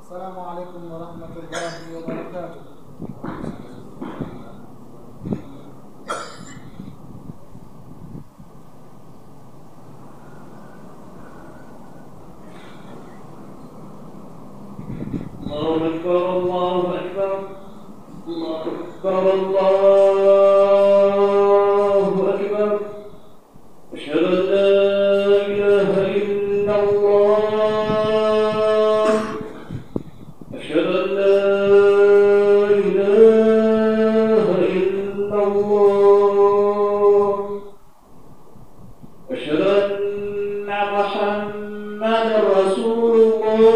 السلام عليكم ورحمة الله وبركاته. الله أكبر الله أكبر الله أكبر الله أكبر. أشهد أن لا إله إلا الله. أشهد أن لا إله إلا الله. أشهد أن محمدا رسول الله.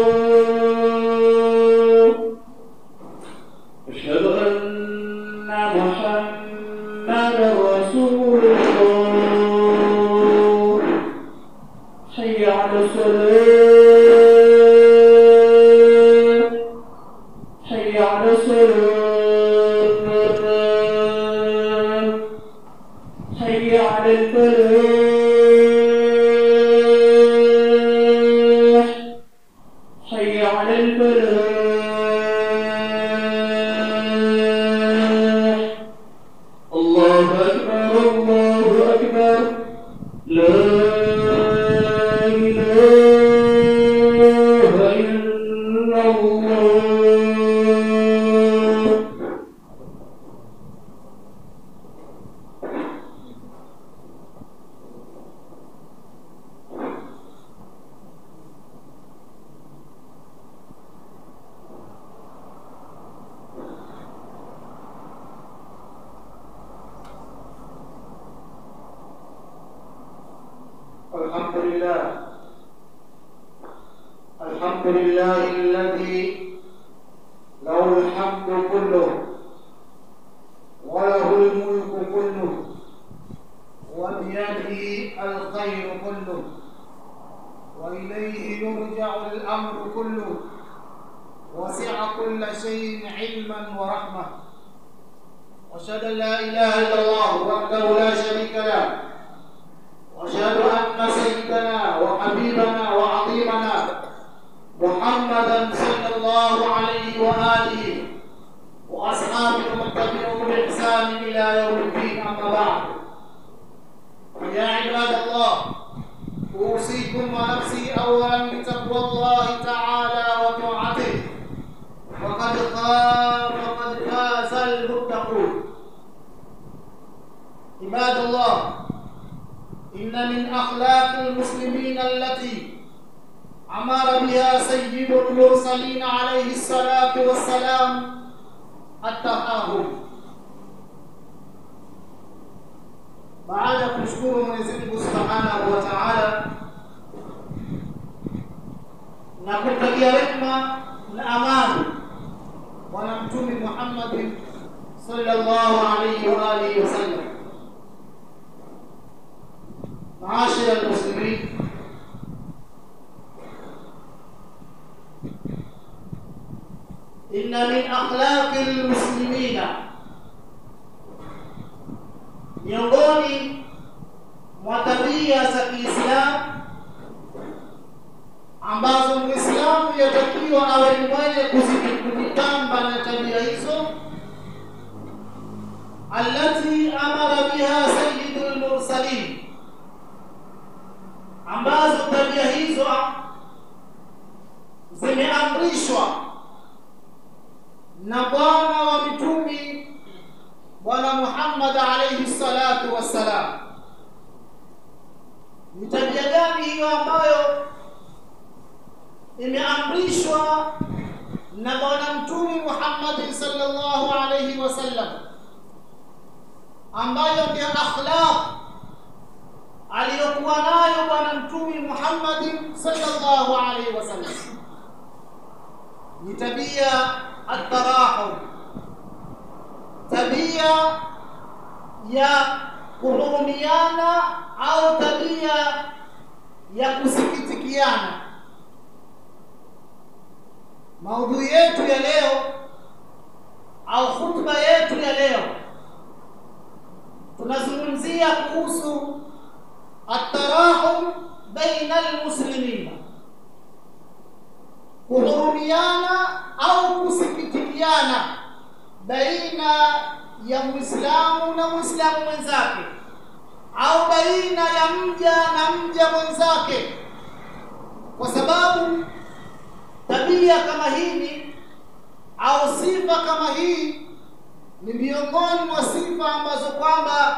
أشهد أن محمدا رسول الله حي على الصلاة حي على الصلاة حي على الفلاح حي على الفلاح الله أكبر الله أكبر لا إله إلا الله الحمد لله الذي له الحمد كله وله الملك كله وبيده الخير كله وإليه يرجع الأمر كله وسع كل شيء علما ورحمة وأشهد أن لا إله إلا الله وحده لا شريك له وأشهد أن سيدنا وحبيبنا وعظيمنا محمدا صلى الله عليه وآله وأصحابه ومتبعهم بإحسان إلى يوم الدين أما بعد يا عباد الله أوصيكم ونفسي أولا بتقوى الله تعالى وطاعته وقد فاز المتقون عباد الله إن من أخلاق المسلمين التي أمر بها سيد المرسلين عليه الصلاة والسلام التفاهم. Baada ya kumshukuru Mwenyezi Mungu Subhanahu wa Ta'ala na kumtakia rehema na amani Bwana Mtume Muhammad sallallahu alayhi wa alihi wasallam. Maashara al-muslimin, inna min akhlaqi al-muslimina, miongoni mwa tabia za Kiislamu ambazo Muislamu yatakiwa awe ni mwenye kuzitamba na tabia hizo, allati amara biha sayyidul mursalin, ambazo tabia hizo zimeamrishwa na bwana wa mitume Bwana Muhammad alayhi salatu wassalam. Ni tabia gani hiyo ambayo imeamrishwa na bwana mtume Muhammad sallallahu alayhi wasallam, ambayo ndio akhlaq aliyokuwa nayo bwana mtume Muhammad sallallahu alayhi wasallam? Ni tabia at-tarahum, tabia ya kuhurumiana au tabia ya kusikitikiana. Maudhui yetu ya leo au khutba yetu ya leo tunazungumzia kuhusu at-tarahum baina al-muslimin, kuhurumiana au kusikitikiana baina ya Muislamu na Muislamu mwenzake, au baina ya mja na mja mwenzake, kwa sababu tabia kama hii au sifa kama hii ni miongoni mwa sifa ambazo kwamba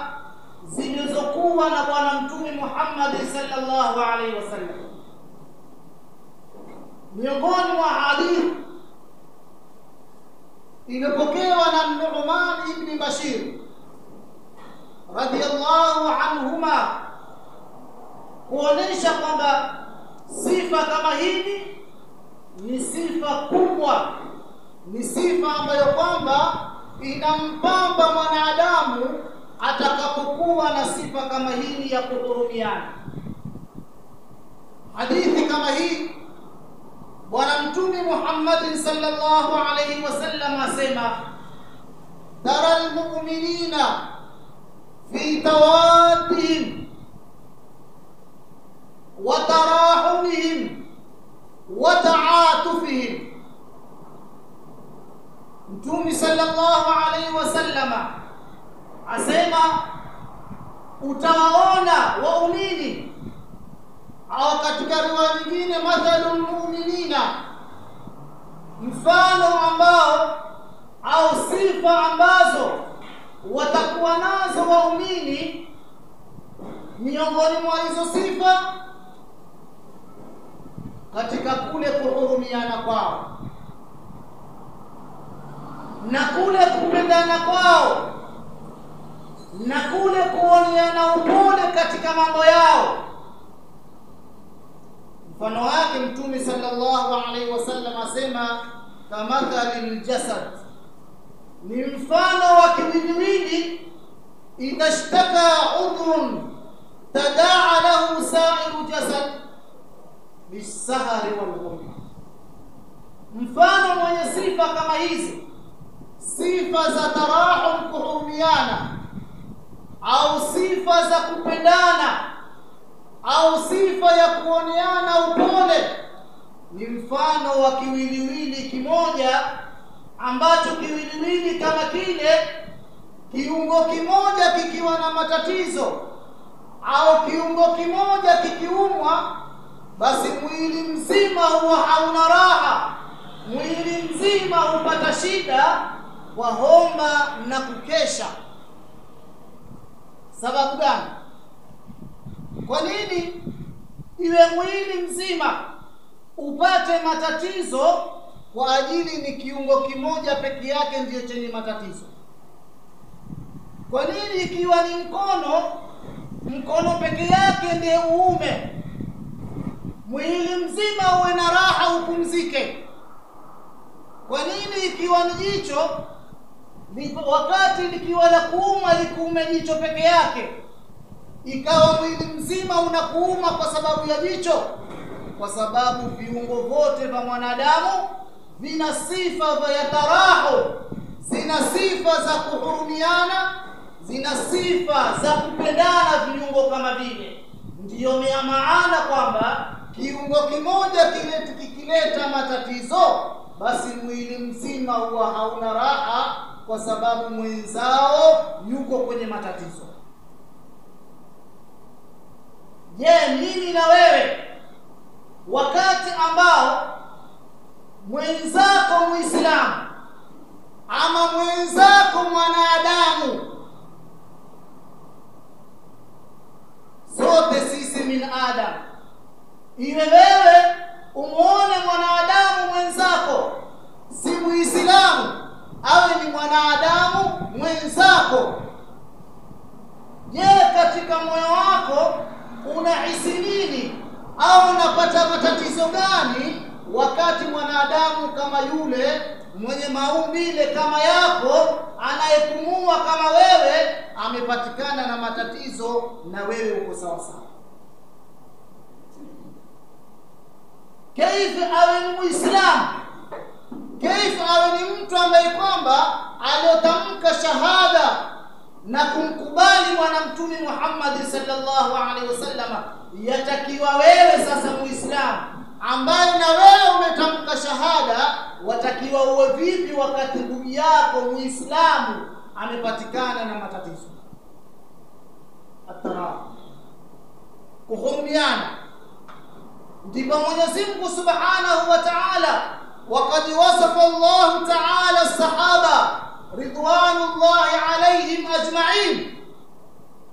zilizokuwa na bwana mtume Muhammad sallallahu alaihi wasallam. Miongoni mwa hadithi iliyopokewa na Nu'man ibn Bashir radiyallahu anhuma kuonesha kwamba sifa kama hii ni sifa kubwa, ni sifa ambayo kwamba inampamba mwanadamu atakapokuwa na sifa kama hii ya kuhurumiana. Hadithi kama hii Bwana Mtume Muhammad sallallahu alayhi wasallam asema, tara almu'minina fi tawaddihim wa tarahumihim wa ta'atufihim. Mtume sallallahu alayhi wasallam asema, utawaona waumini au katika riwaya nyingine, mathalul mu'minina, mfano ambao au sifa ambazo watakuwa nazo waumini. Miongoni mwa hizo sifa katika kule kuhurumiana kwao na kule kupendana kwao na kule kuoneana upole katika mambo yao. Mfano wake Mtume sallallahu alaihi wasallam asema, kamathalil jasad, ni mfano wa kiwiliwili, idashtaka udhun tadaa lahu sa'iru jasad bisahari wal ghum. Mfano mwenye sifa kama hizi, sifa za tarahum, kuhurumiana, au sifa za kupendana, au sifa ya kuoneana upole, ni mfano wa kiwiliwili kimoja, ambacho kiwiliwili kama kile, kiungo kimoja kikiwa na matatizo au kiungo kimoja kikiumwa, basi mwili mzima huwa hauna raha, mwili mzima hupata shida kwa homa na kukesha. Sababu gani? Kwa nini iwe mwili mzima upate matatizo kwa ajili ni kiungo kimoja peke yake ndiyo chenye matatizo? Kwa nini ikiwa ni mkono peke yake ndiye uume, mwili mzima uwe na raha upumzike? Kwa nini ikiwa ni jicho, wakati likiwa la kuuma likuume jicho peke yake, ikawa mwili mzima unakuuma kwa sababu ya jicho? Kwa sababu viungo vyote vya mwanadamu vina sifa za tarahu, zina sifa za kuhurumiana, zina sifa za kupendana viungo kama vile. Ndiyo maana kwamba kiungo kimoja kikileta matatizo, basi mwili mzima huwa hauna raha kwa sababu mwenzao yuko kwenye matatizo. Je, mimi na wewe wakati ambao mwenzako Muislamu ama mwenzako mwanadamu, sote sisi min Adam, iwe wewe umuone mwanadamu mwenzako si Muislamu, awe ni mwanadamu mwenzako, je, katika moyo wako unahisi nini au unapata matatizo gani wakati mwanadamu kama yule mwenye maumbile kama yako, anayepumua kama wewe, amepatikana na matatizo na wewe uko sawa sawa? Kaifa awe ni Muislamu, kaifa awe ni mtu ambaye kwamba aliotamka shahada na kumkubali Bwana Mtume Muhammad sallallahu alaihi wasallam. Yatakiwa wewe sasa Muislamu ambaye na wewe umetamka shahada, watakiwa uwe vipi wakati ndugu yako Muislamu amepatikana na matatizo? Atara, kuhurumiana. Ndipo Mwenyezi Mungu Subhanahu wa Ta'ala, waqad wasafa Allah Ta'ala as-sahaba ridwanullahi alayhim ajma'in.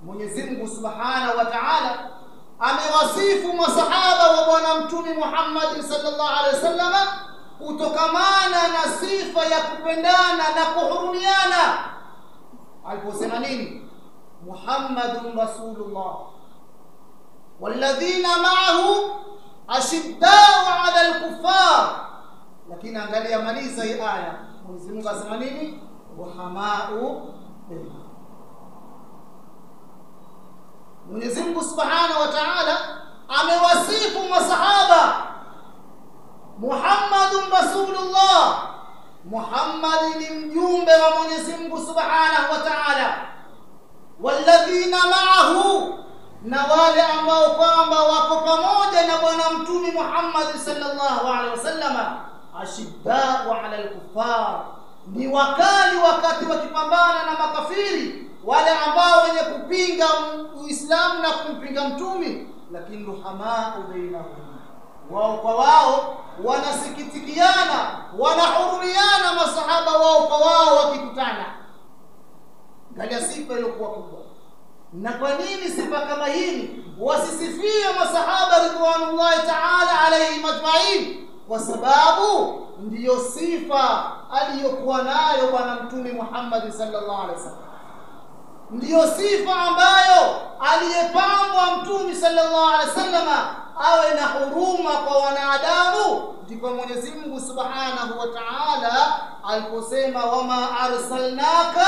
Mwenyezi Mungu Subhanahu wa Ta'ala amewasifu masahaba wa Bwana Mtume Muhammad sallallahu alaihi wasallam kutokamana na sifa ya kupendana na kuhurumiana. Aliposema nini? Muhammadun Rasulullah walladhina ma'ahu ashiddau 'ala al-kuffar. Lakini angalia maliza hii aya, Mwenyezi Mungu asema nini? Ruhamau bainahum. Mwenyezi Mungu asema Muhammadun Rasulullah walladhina ma'ahu ashiddau 'ala al-kuffar. Lakini angalia maliza hii aya, Mwenyezi Mungu asema nini? Ruhamau bainahum. Mwenyezi Mungu asema nini? Ruhamau bainahum. Mwenyezi Mungu Subhanahu wa Ta'ala amewasifu masahaba, Muhammadun Rasulullah, Muhammad ni mjumbe wa Mwenyezi Mungu Subhanahu wa Ta'ala, walladhina ma'ahu, na wale ambao kwamba wako pamoja na bwana mtume Muhammad sallallahu alaihi wasallam, ashiddau 'ala al-kuffar, ni wakali wakati wakipambana na makafiri, wale ambao wenye kupinga Uislamu na kumpinga mtume, lakini ruhamau bainahum, wao kwa wao wanasikitikiana, wanahurumiana masahaba wao kwa wao wakikutana. Angalia sifa iliyokuwa kubwa. Na kwa nini sifa kama hii wasisifie masahaba ridwanullahi ta'ala alayhi majma'in? Kwa sababu ndiyo sifa aliyokuwa nayo bwana mtume Muhammad sallallahu alaihi wasallam, ndiyo sifa ambayo aliyepangwa mtume sallallahu alaihi wasallam awe na huruma kwa wanadamu. Ndipo Mwenyezi Mungu Subhanahu wa Ta'ala aliposema, wama arsalnaka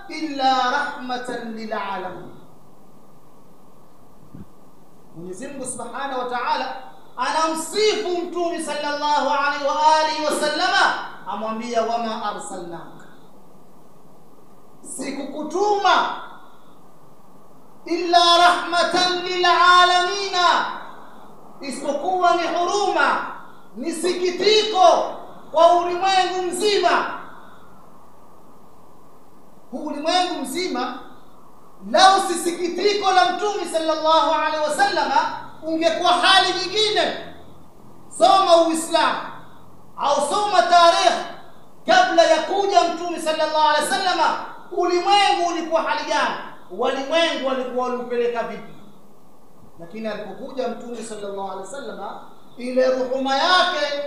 illa rahmatan lil alamin. Mwenyezi Mungu Subhanahu wa Ta'ala anamsifu mtume sallallahu alaihi wa alihi wasallama, amwambia wama arsalnaka, sikukutuma illa rahmatan lil alamin, isipokuwa ni huruma, ni sikitiko kwa ulimwengu mzima. Ulimwengu mzima, lau si sikitiko la mtume sallallahu alaihi wasallama, ungekuwa hali nyingine. Soma Uislamu au soma tarehe kabla ya kuja mtume sallallahu alaihi wasallama, ulimwengu ulikuwa hali gani? Walimwengu walikuwa walipeleka vipi? Lakini alipokuja mtume sallallahu alaihi wasallama, ile ruhuma yake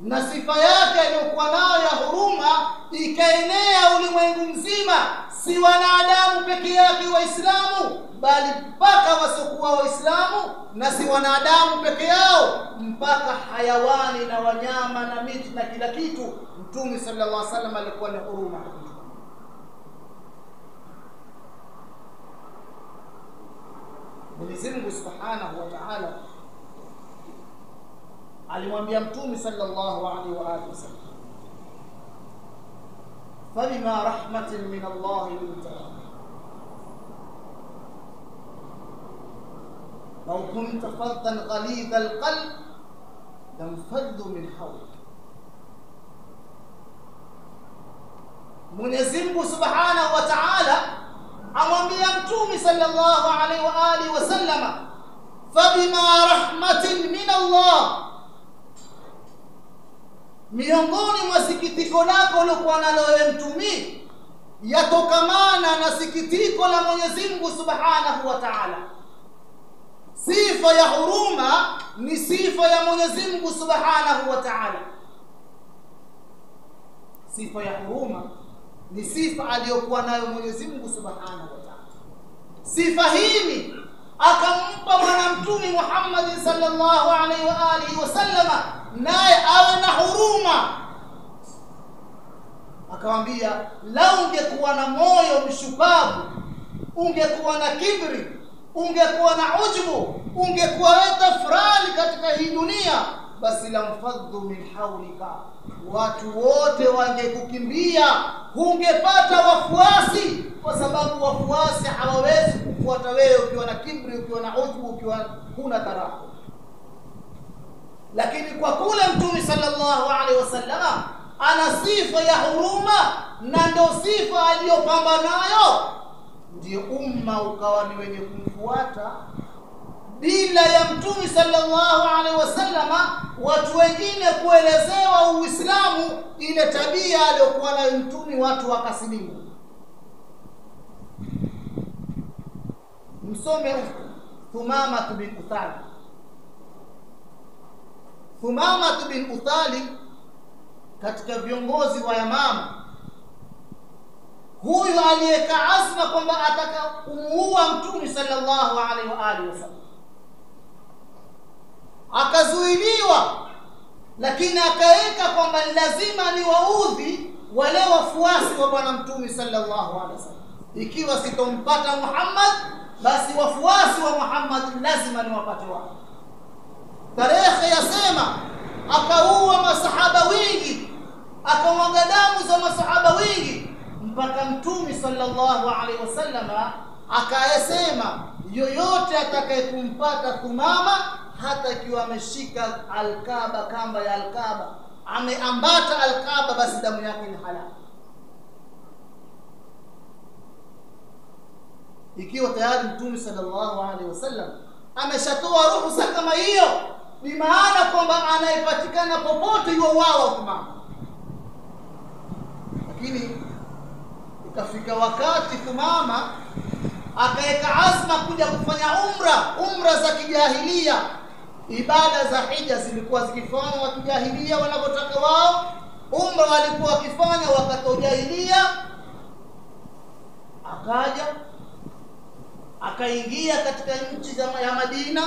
na sifa yake aliyokuwa nayo ya huruma ikaenea ulimwengu mzima, si wanadamu peke yake Waislamu, bali mpaka wasiokuwa Waislamu, na si wanadamu peke yao, mpaka hayawani na wanyama na miti na kila kitu. Mtume sallallahu alaihi wasallam alikuwa na huruma. Mwenyezi Mungu Subhanahu wa Ta'ala alimwambia mtume sallallahu alaihi wa alihi wasallam, fabima rahmatin min Allah linta law kunta faddan ghalidha alqalb lamfaddu min hawlik. Mwenyezi Mungu Subhanahu wa Ta'ala amwambia mtume sallallahu alaihi wa alihi wasallam, fabima rahmatin min Allah, miongoni mwa sikitiko lako uliokuwa nalo wewe mtume yatokamana na sikitiko la Mwenyezi Mungu Subhanahu wa Ta'ala. Sifa ya huruma ni sifa ya Mwenyezi Mungu Subhanahu wa Ta'ala. Sifa ya huruma ni sifa aliyokuwa nayo Mwenyezi Mungu Subhanahu wa Ta'ala. Sifa hii akampa bwana mtume Muhammad sallallahu alaihi wa alihi wasallama, naye awe na huruma. Akamwambia, lau ungekuwa na moyo mshupavu, ungekuwa na kibri, ungekuwa na ujbu, ungekuwa tafrani katika hii dunia, basi lamfaddu min hawlika, watu wote wangekukimbia, hungepata wafuasi, kwa sababu wafuasi hawawezi kufuata wewe ukiwa na kibri, ukiwa na ujbu, ukiwa huna tarahu. Lakini kwa kule mtume sallallahu alaihi wasallam ana sifa ya huruma, na ndio sifa aliyopamba nayo, ndio umma ukawa ni wenye kumfuata. Bila ya mtume sallallahu alaihi wasallam, watu wengine kuelezewa Uislamu, ile tabia aliyokuwa nayo mtume, watu wakasilimu. Msome Thumama bin Uthal. Thumama bin Uthal katika viongozi wa Yamama, huyu aliyeka azma kwamba ataka kumuua mtume sallallahu alaihi wa alihi wasallam, akazuiliwa, lakini akaweka kwamba lazima ni waudhi wale wafuasi wa bwana mtume sallallahu alaihi wasallam. Ikiwa sitompata Muhammad basi wafuasi wa Muhammad lazima ni wapate wao. Tarehe yasema akaua masahaba wengi, akamwaga damu za masahaba wengi, mpaka Mtume sallallahu alaihi wasallam akayasema yoyote atakayekumpata Thumama hata ikiwa ameshika Al-Kaaba, kamba ya Al-Kaaba, ameambata Al-Kaaba, basi damu yake ni halali. Ikiwa tayari Mtume sallallahu alaihi wasallam ameshatoa ruhusa kama hiyo, ni maana kwamba anayepatikana popote yuauawa Thumama. Lakini ikafika wakati Thumama akaeka azma kuja kufanya umra za kijahilia. Ibada za hija zilikuwa zikifanywa wa kijahilia wanapotaka wao, umra walikuwa wakifanya wakati wa jahilia. Akaja akaingia katika nchi ya Madina.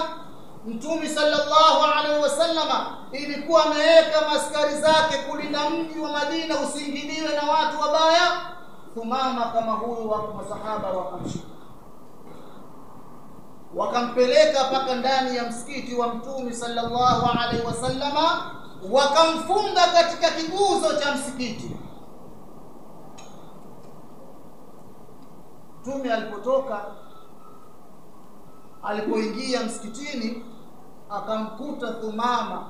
Mtume sallallahu alaihi wasallama ilikuwa ameweka maskari zake kulinda mji wa Madina usiingiliwe na watu wabaya. Thumama kama huyu wa masahaba wakamshika, wakampeleka paka ndani ya msikiti wa Mtume sallallahu alaihi wasallama, wakamfunga katika kiguzo cha msikiti. Mtume alipoingia msikitini akamkuta Thumama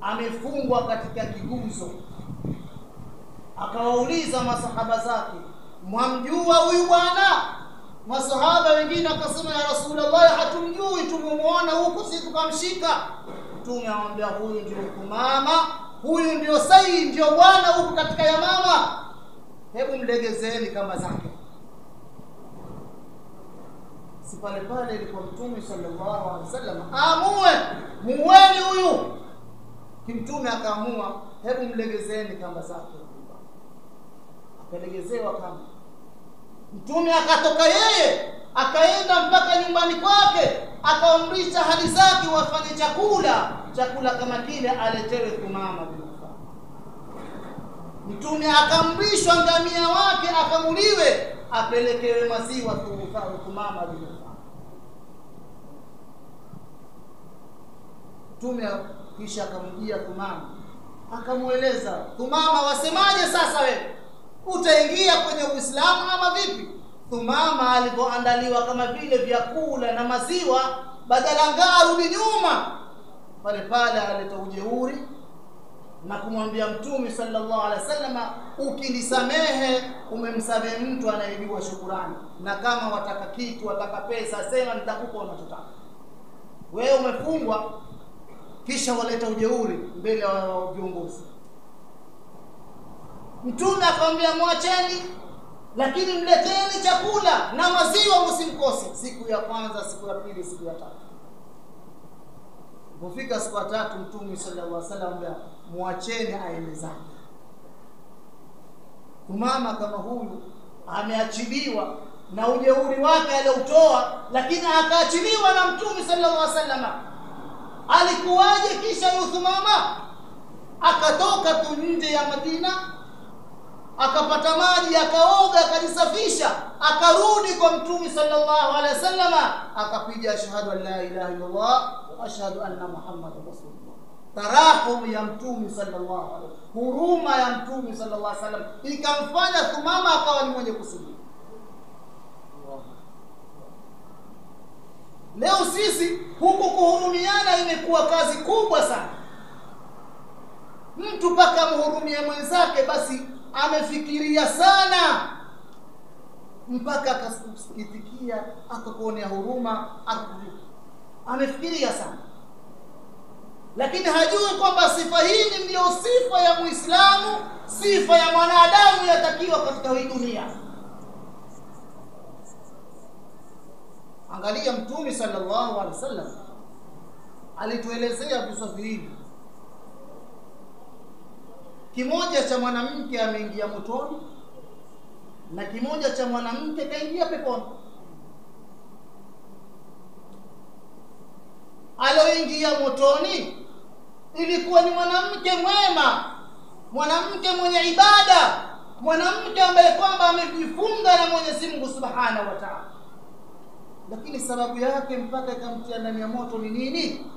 amefungwa katika kiguzo. Akawauliza masahaba zake, mwamjua huyu bwana? Masahaba wengine akasema, ya Rasulullah, hatumjui, tumemwona huko sisi tukamshika. Mtume amwambia, huyu ndio Thumama, huyu ndio Sayyid, ndio bwana huko katika Yamama, hebu mlegezeni kamba zake. Si pale pale ilikuwa Mtume sallallahu alaihi wasallam muweni huyu. Kimtume akaamua, hebu mlegezeni kamba zake. Akalegezewa kamba. Mtume akatoka yeye akaenda mpaka nyumbani kwake, akaamrisha hali zake wafanye chakula kama kile aletewe Thumama bin Affan. Mtume akaamrishwa ngamia wake akamuliwe, apelekewe maziwa Thumama bin Affan. Mtume kisha akamjia Thumama akamueleza, Thumama, wasemaje sasa wewe? Utaingia kwenye Uislamu ama vipi? Thumama alipoandaliwa kama vile vyakula na maziwa, badala ngarudi nyuma, pale pale aleta ujeuri na kumwambia Mtume sallallahu alaihi wasallam, ukinisamehe umemsamehe mtu anayejua shukrani, na kama wataka kitu, wataka pesa, sema nitakupa unachotaka. Wewe umefungwa kisha waleta ujeuri mbele ya viongozi. Mtume akamwambia, mwacheni, lakini mleteni chakula na maziwa msimkose. Siku ya kwanza, siku ya pili, siku ya tatu. Kufika siku ya tatu, Mtume sallallahu alaihi wasallam, mwacheni aende zake. Thumama kama huyu ameachiliwa na ujeuri wake aliotoa, lakini akaachiliwa na Mtume sallallahu alaihi wasallam. Alikuwaje kisha Thumama? Akatoka tu nje ya Madina, akapata maji, akaoga, akajisafisha, akarudi kwa Mtume sallallahu alaihi wasallam, akapiga ashhadu an la ilaha illallah wa ashhadu anna Muhammadar rasulullah. Tarahum ya Mtume sallallahu alaihi, huruma ya Mtume sallallahu alaihi wasallam ikamfanya Thumama akawa ni mwenye kusudi. Leo sisi huku kuhurumiana imekuwa kazi kubwa sana. Mtu paka mhurumia mwenzake basi amefikiria sana, mpaka akasikitikia, akakuonea huruma, amefikiria sana, lakini hajui kwamba sifa hii ndio sifa ya Muislamu, sifa ya mwanadamu yatakiwa katika hii dunia. Angalia Mtume sallallahu alaihi wasallam alituelezea visa hivi. Kimoja cha mwanamke ameingia motoni na kimoja cha mwanamke kaingia peponi. Aloingia motoni ilikuwa ni mwanamke mwema, mwanamke mwenye ibada, mwanamke ambaye kwamba amejifunga na Mwenyezi Mungu Subhanahu wa Ta'ala. lakini sababu yake mpaka ikamtia ndani ya moto ni nini?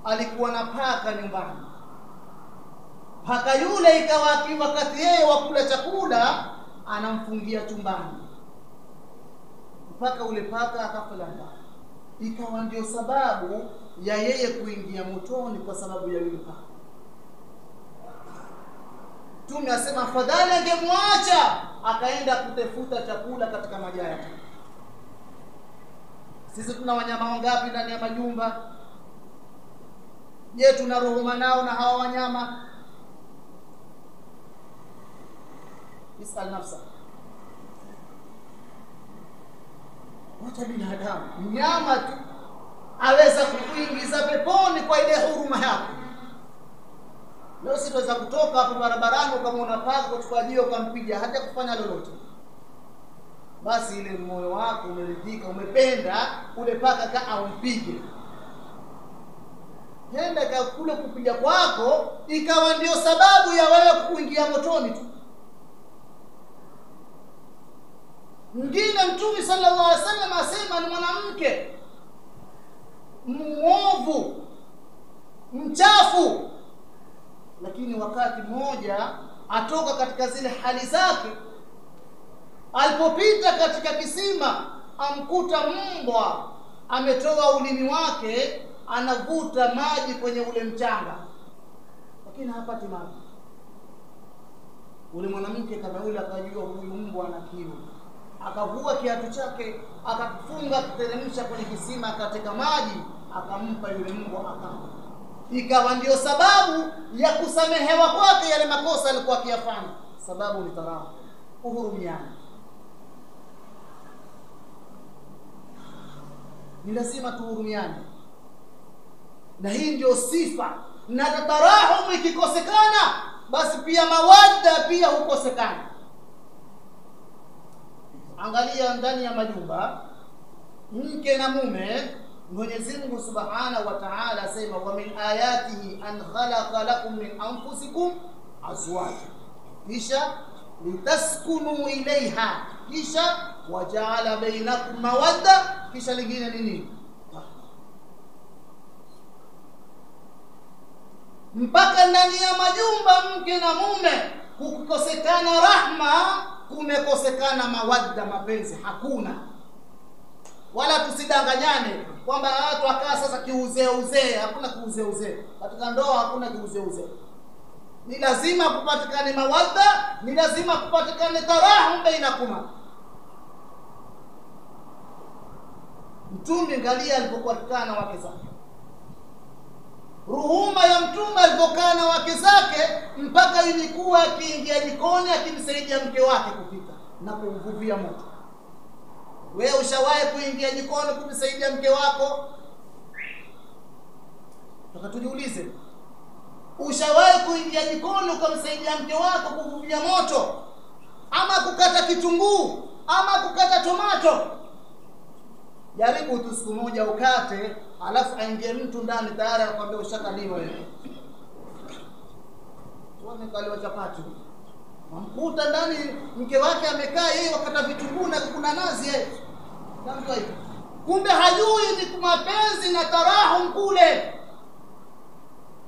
Alikuwa na paka nyumbani. Paka yule ikawa wakati yeye wa kula chakula anamfungia chumbani, mpaka ule paka akafa ndani. Ikawa ndio sababu ya yeye kuingia motoni kwa sababu ya yule paka. Mtume asema afadhali angemwacha akaenda kutafuta chakula katika majaya. Sisi tuna wanyama wangapi ndani ya majumba? Je, tuna roho nao na hawa wanyama? Isal nafsa. Wacha binadamu, mnyama tu aweza kukuingiza peponi kwa ile huruma yako. Leo si tuweza kutoka hapo barabarani ukamwona paka kuchukua jio ukampiga hata kufanya lolote. Basi ile moyo wako umeridhika, umependa ule paka aumpige. Nenda kule kupiga kwako ikawa ndio sababu ya wewe kuingia motoni tu. Mwingine Mtume sallallahu alaihi wasallam asema ni mwanamke muovu, mchafu, lakini wakati mmoja atoka katika zile hali zake, alipopita katika kisima amkuta mbwa ametoa ulimi wake anavuta maji kwenye ule mchanga, lakini hapati maji. Ule mwanamke kama yule akajua huyu mbwa ana kiu, akavua kiatu chake akafunga kuteremsha kwenye kisima akateka maji akampa yule mbwa akanywa. Ikawa ndio sababu ya kusamehewa kwake yale makosa alikuwa akiyafanya. Sababu ni tarahu, uhurumiana. Ni lazima tuhurumiane, na hii ndio sifa. Na tarahu ikikosekana basi pia mawadda pia hukosekana. Angalia ndani ya majumba, mke na mume, Mwenyezi Mungu Subhanahu wa Ta'ala asema wa min ayatihi an khalaqa lakum min anfusikum azwaja, kisha litaskunu ilaiha, kisha waja'ala bainakum mawadda, kisha lingine nini? Mpaka ndani ya majumba mke na mume kukosekana rahma, kumekosekana mawadda, mapenzi hakuna. Wala tusidanganyane kwamba watu akaa sasa kiuzee. Hakuna kiuzee. Katika ndoa hakuna kiuzee. Ni lazima kupatikane mawadda, ni lazima kupatikane tarahum bainakuma. Mtume angalia alipokuwa na wake zake, ruhuma ya Mtume alipokaa na wake zake, mpaka ilikuwa akiingia jikoni akimsaidia mke wake kupika na kumvuvia moto. Wewe ushawahi kuingia jikoni kumsaidia mke wako? Tukajiulize, ushawahi kuingia jikoni ukamsaidia mke wako kuvuvia moto, ama kukata kitunguu, ama kukata tomato? Jaribu tu siku moja ukate, alafu aingie mtu ndani tayari akwambia ushakaliwa wewe. Tuone kaliwa chapati. Mamkuta ndani mke wake amekaa yeye wakata vitunguu na kuna nazi yeye. Kama hivyo. Kumbe hajui ni mapenzi na tarahum kule.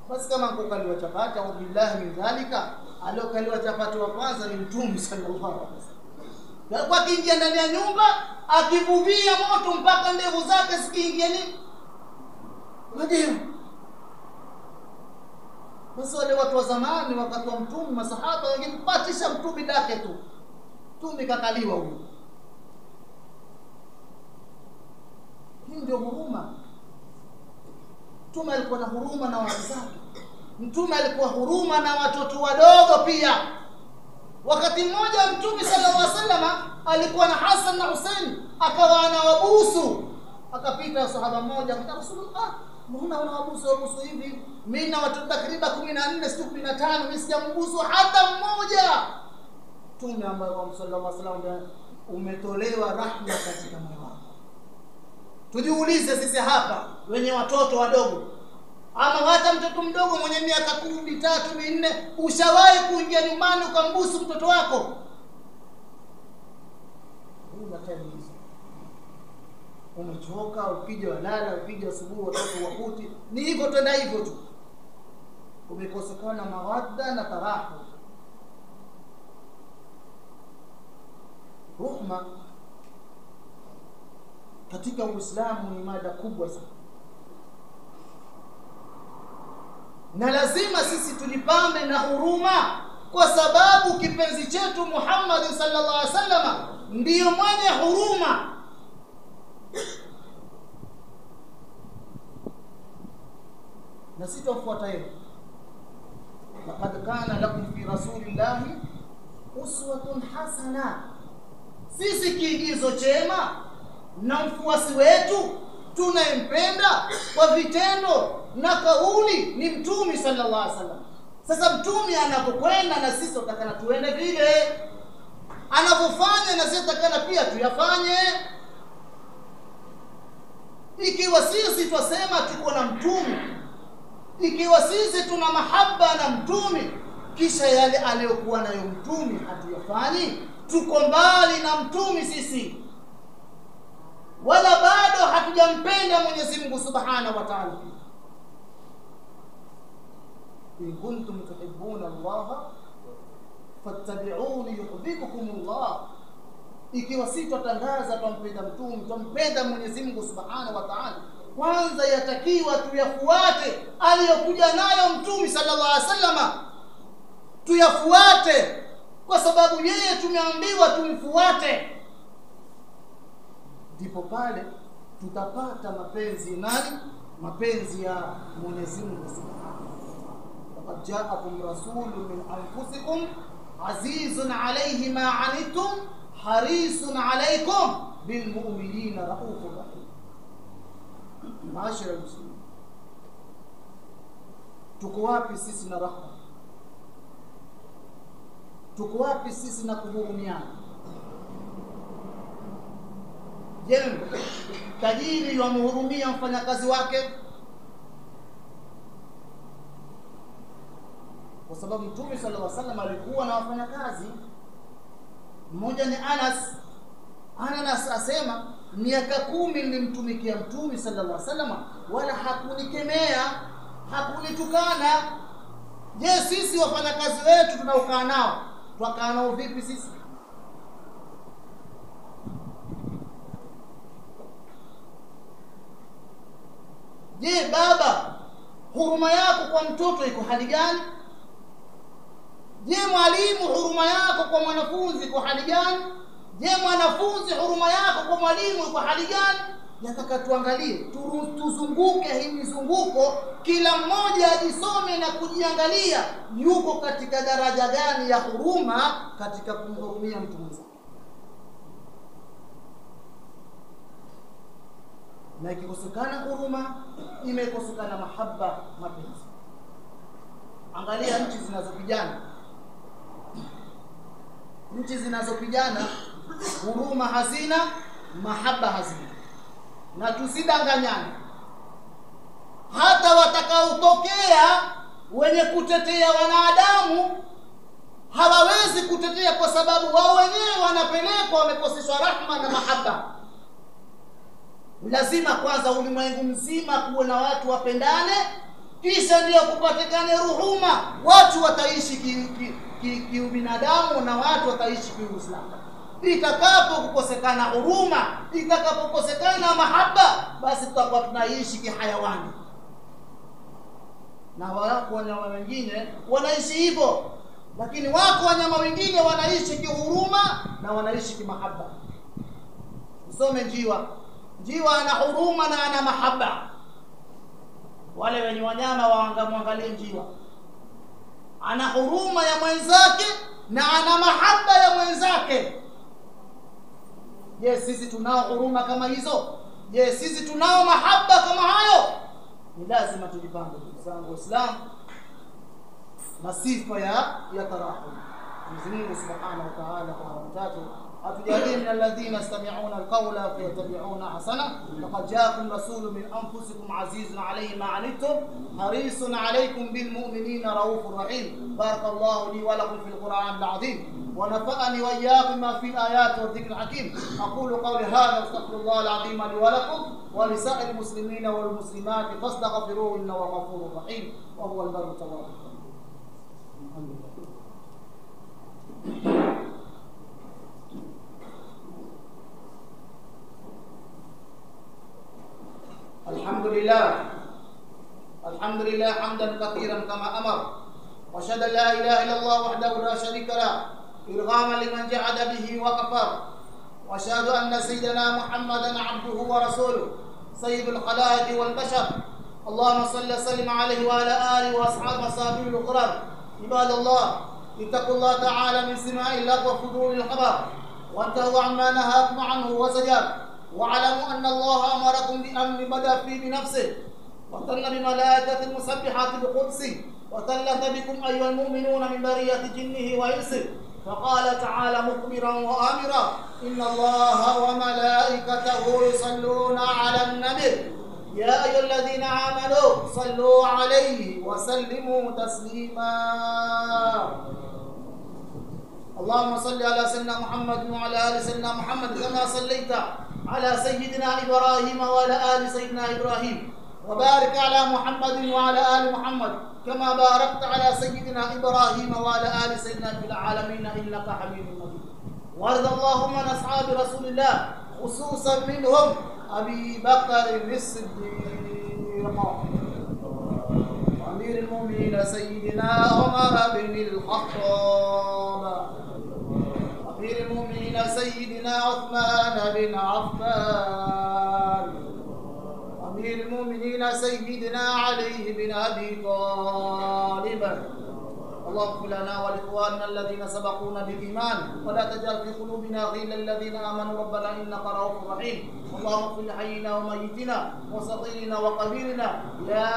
Basi kama kukaliwa chapati au billahi min dhalika, aliyokaliwa chapati wa kwanza ni Mtume sallallahu alaihi wasallam. Kwa kiingia ndani ya nyumba akivuvia moto mpaka ndevu zake zikiingia nini? Majivu. Basi wale watu wa zamani wakati wa Mtume, masahaba wangempatisha Mtume dake tu. Mtume kakaliwa huyo. Hii ndio huruma. Mtume alikuwa na huruma na watu zake. Mtume alikuwa huruma na watoto wadogo pia. Wakati mmoja Mtume sallallahu alaihi wasallam alikuwa na Hassan na Hussein, akawa anawabusu. Akapita sahaba mmoja akataka Rasulullah, mbona unawabusu hivi? Mimi na watu takriban 14 siku 15 mimi sijambusu hata mmoja. Mtume ambaye sallallahu alaihi wasallam umetolewa rahma katika moyo wako. Tujiulize sisi hapa wenye watoto wadogo, ama hata mtoto mdogo mwenye miaka 10, 3, 4, ushawahi kuingia nyumbani ukambusu mtoto wako? Unataniza. umechoka, ukija walala, ukija asubuhi watoto wakuti, ni hivyo tena hivyo tu. Umekosekana mawadda na tarahu. Ruhma katika Uislamu ni mada kubwa sana, na lazima sisi tulipambe na huruma, kwa sababu kipenzi chetu Muhammad sallallahu alaihi wasallam ndiyo mwenye huruma. Na sitofuata yeye. Laqad kana lakum fi rasulillahi uswatun hasana. Sisi kiigizo chema na mfuasi wetu tunayempenda kwa vitendo na kauli ni Mtume sallallahu alaihi wasallam. Sasa Mtume anapokwenda na sisi tutakana tuende vile anavyofanya, na sisi tutakana pia tuyafanye. Ikiwa sisi twasema tuko na Mtume, ikiwa sisi tuna mahaba na Mtume, kisha yale aliyokuwa nayo Mtume hatuyafanyi, tuko mbali na Mtume sisi, wala bado hatujampenda Mwenyezi Mungu Subhanahu wa Ta'ala. In kuntum tuhibbuna Allah fattabi'uni yuhibbukum Allah. Ikiwa sisi tutangaza tumpenda Mtume, tumpenda Mwenyezi Mungu Subhanahu wa Ta'ala, kwanza yatakiwa tuyafuate aliyokuja nayo Mtume sallallahu alaihi wasallam, tuyafuate kwa sababu yeye tumeambiwa tumfuate. Ndipo pale tutapata mapenzi nani? Mapenzi ya Mwenyezi Mungu Subhanahu. Laqad ja'akum rasulun min anfusikum azizun alayhi ma anittum harisun alaykum bil mu'minina raufur rahim. Maashara muslimin, tuko wapi sisi na rahma? Tuko wapi sisi na kuhurumiana? Je, tajiri yamhurumia mfanyakazi wake? Kwa sababu Mtume sallallahu alaihi wasallam alikuwa na wafanyakazi. Mmoja ni Anas asema miaka 10 nilimtumikia Mtume sallallahu alaihi wasallam, wala hakunikemea, hakunitukana. Je, sisi wafanyakazi wetu tunaokaa nao, twakaa nao vipi sisi? Je, baba, huruma yako kwa mtoto iko hali gani? Je, mwalimu, huruma yako kwa mwanafunzi iko hali gani? Je, mwanafunzi, huruma yako kwa mwalimu iko hali gani? Nataka tuangalie, tuzunguke hii mizunguko, kila mmoja ajisome na kujiangalia yuko katika daraja gani ya huruma katika kumhurumia mtu mwenzake. Na ikikosekana huruma, imekosekana mahaba, mapenzi. Angalia nchi zinazopigana. Nchi zinazopigana huruma hazina, mahaba hazina. Na tusidanganyane, hata watakaotokea wenye kutetea wanadamu hawawezi kutetea, kwa sababu wao wenyewe wanapelekwa, wamekoseshwa rahma na mahaba. Lazima kwanza ulimwengu mzima kuwe na watu wapendane, kisha ndio kupatikane ruhuma. Watu wataishi kiubinadamu na watu wataishi kiuislamu. Itakapo kukosekana huruma, itakapokosekana mahaba, basi tutakuwa tunaishi kihayawani. Na wako wanyama wengine wanaishi hivyo, lakini wako wanyama wengine wanaishi kihuruma na wanaishi kimahaba. Usome njiwa. Njiwa ana huruma na ana mahaba. Wale wenye wanyama waangamwangalie njiwa, ana huruma ya mwenzake na ana mahaba ya mwenzake. Je, sisi tunao huruma kama hizo? Je, sisi tunao mahaba kama hayo? Ni lazima tujipange ndugu zangu Waislamu na sifa ya tarahum. Mwenyezi Mungu Subhanahu wa Ta'ala kwa watatu atujalie min alladhina yastami'una alqawla fayattabi'una ahsana. Laqad ja'akum rasulun min anfusikum azizun 'alayhi ma 'anittum harisun 'alaykum bil mu'minina raufur rahim. Barakallahu li wa lakum fil Qur'anil 'azim. ونفعني وإياكم ما في الآيات والذكر الحكيم. أقول قولي هذا واستغفر الله العظيم لي ولكم ولسائر المسلمين والمسلمات فاستغفروه إنه هو الغفور الرحيم وهو البر التواب. الحمد لله حمدا كثيرا كما أمر، وأشهد أن لا إله إلا الله وحده لا شريك له إرغاما لمن جحد به وكفر، وأشهد أن سيدنا محمدا عبده ورسوله سيد الخلائق والبشر. اللهم صل وسلم عليه وعلى آله وأصحابه الغرر. عباد الله، اتقوا الله تعالى من سماع اللغو وفضول الخبر، وانتهوا عما نهاكم عنه وزجر، واعلموا أن الله أمركم بأمر بدأ فيه بنفسه وثنى بملائكة المسبحات بقدسه، وثلث بكم أيها المؤمنون من برية جنه وإنسه، فقال تعالى مخبرا وآمرا: إن الله وملائكته يصلون على النبي يا أيها الذين آمنوا صلوا عليه وسلموا تسليما. اللهم صل على سيدنا محمد وعلى آل سيدنا محمد كما صليت على سيدنا إبراهيم وعلى آل سيدنا إبراهيم، وبارك على محمد وعلى آل محمد كما باركت على سيدنا إبراهيم وعلى آل سيدنا في العالمين إنك حميد مجيد. وارض اللهم عن أصحاب رسول الله خصوصا منهم أبي بكر الصديق وأمير المؤمنين سيدنا عمر بن الخطاب، أمير المؤمنين سيدنا عثمان بن عفان، أمير المؤمنين سيدنا علي بن أبي طالب. اللهم اغفر لنا ولإخواننا الذين سبقونا بالإيمان، ولا تجعل في قلوبنا غلا الذين آمنوا ربنا إنك رؤوف رحيم. اللهم اغفر لحينا وميتنا وصغيرنا وكبيرنا يا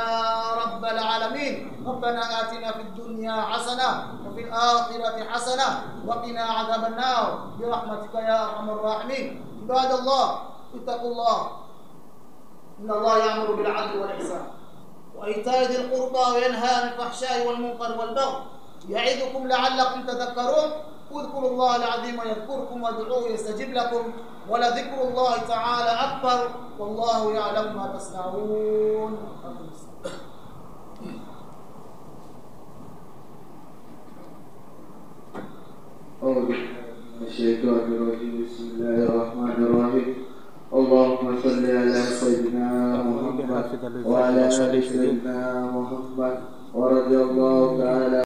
رب العالمين. ربنا آتنا في الدنيا حسنة وفي الآخرة حسنة وقنا عذاب النار برحمتك يا أرحم الراحمين. عباد الله، اتقوا الله، إن الله يأمر بالعدل والإحسان وإيتاء ذي القربى وينهى عن الفحشاء والمنكر والبغي يعظكم لعلكم تذكرون. اذكروا الله العظيم يذكركم وادعوه يستجب لكم، ولذكر الله تعالى أكبر والله يعلم ما تصنعون. الشيطان الرجيم. بسم الله الرحمن الرحيم. اللهم صل على سيدنا محمد وعلى آل سيدنا محمد، ورضي الله تعالى